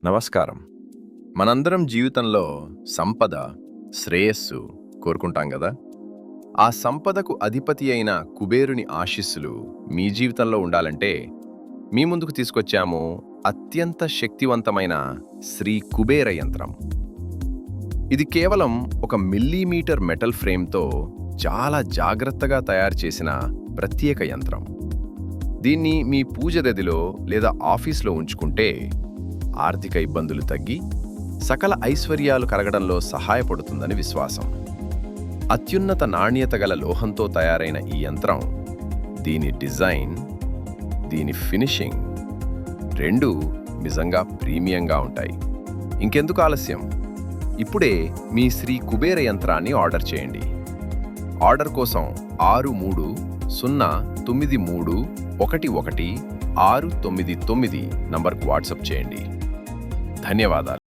నమస్కారం. మనందరం జీవితంలో సంపద, శ్రేయస్సు కోరుకుంటాం గదా! ఆ సంపదకు అధిపతి అయిన కుబేరుని ఆశీస్సులు మీ జీవితంలో ఉండాలంటే, మీ ముందుకు తీసుకొచ్చాము అత్యంత శక్తివంతమైన శ్రీ కుబేర యంత్రం. ఇది కేవలం ఒక మిల్లీమీటర్ మెటల్ ఫ్రేమ్‌తో చాలా జాగ్రత్తగా తయారు చేసిన ప్రత్యేక యంత్రం. దీన్ని మీ పూజ గదిలో లేదా ఆఫీస్‌లో ఉంచుకుంటే ఆర్థిక ఇబ్బందులు తగ్గి సకల ఐశ్వర్యాలు కలగడంలో సహాయపడుతుందని విశ్వాసం. అత్యున్నత నాణ్యత గల లోహంతో తయారైన ఈ యంత్రం, దీని డిజైన్, దీని ఫినిషింగ్ రెండూ నిజంగా ప్రీమియంగా ఉంటాయి. ఇంకెందుకు ఆలస్యం? ఇప్పుడే మీ శ్రీ కుబేర యంత్రాన్ని ఆర్డర్ చేయండి. ఆర్డర్ కోసం 6309311699 నంబర్కు వాట్సాప్ చేయండి. ధన్యవాదాలు.